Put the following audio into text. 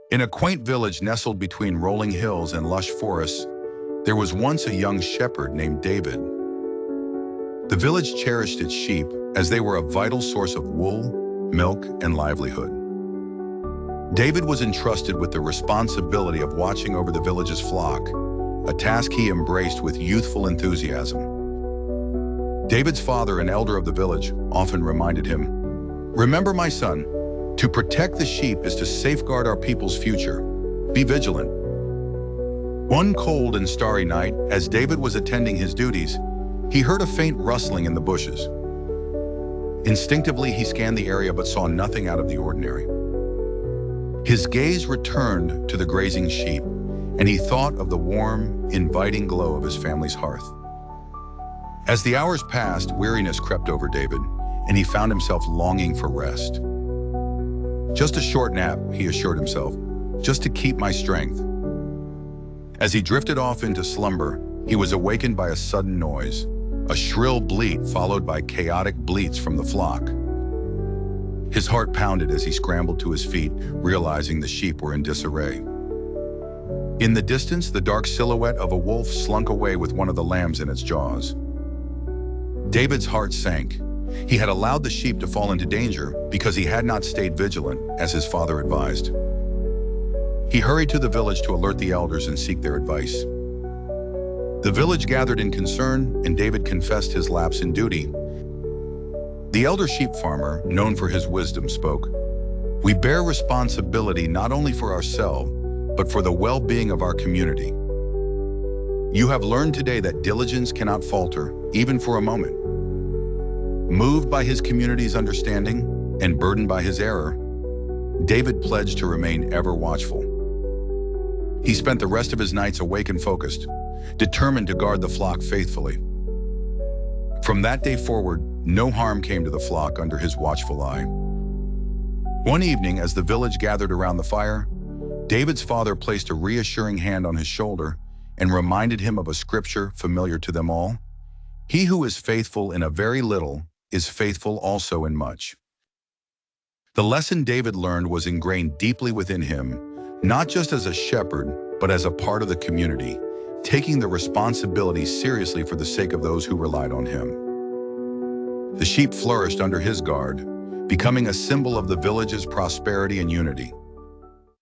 In a quaint village nestled between rolling hills and lush forests, there was once a young shepherd named David. The village cherished its sheep as they were a vital source of wool, milk, and livelihood. David was entrusted with the responsibility of watching over the village's flock, a task he embraced with youthful enthusiasm. David's father, an elder of the village, often reminded him, "Remember, my son, to protect the sheep is to safeguard our people's future. Be vigilant." One cold and starry night, as David was attending his duties, he heard a faint rustling in the bushes. Instinctively, he scanned the area but saw nothing out of the ordinary. His gaze returned to the grazing sheep, and he thought of the warm, inviting glow of his family's hearth. As the hours passed, weariness crept over David, and he found himself longing for rest. "Just a short nap," he assured himself, "just to keep my strength." As he drifted off into slumber, he was awakened by a sudden noise, a shrill bleat followed by chaotic bleats from the flock. His heart pounded as he scrambled to his feet, realizing the sheep were in disarray. In the distance, the dark silhouette of a wolf slunk away with one of the lambs in its jaws. David's heart sank. He had allowed the sheep to fall into danger because he had not stayed vigilant, as his father advised. He hurried to the village to alert the elders and seek their advice. The village gathered in concern, and David confessed his lapse in duty. The elder sheep farmer, known for his wisdom, spoke, "We bear responsibility not only for ourselves, but for the well-being of our community. You have learned today that diligence cannot falter, even for a moment." Moved by his community's understanding and burdened by his error, David pledged to remain ever watchful. He spent the rest of his nights awake and focused, determined to guard the flock faithfully. From that day forward, no harm came to the flock under his watchful eye. One evening, as the village gathered around the fire, David's father placed a reassuring hand on his shoulder and reminded him of a scripture familiar to them all. "He who is faithful in a very little is faithful also in much." The lesson David learned was ingrained deeply within him, not just as a shepherd, but as a part of the community, taking the responsibility seriously for the sake of those who relied on him. The sheep flourished under his guard, becoming a symbol of the village's prosperity and unity.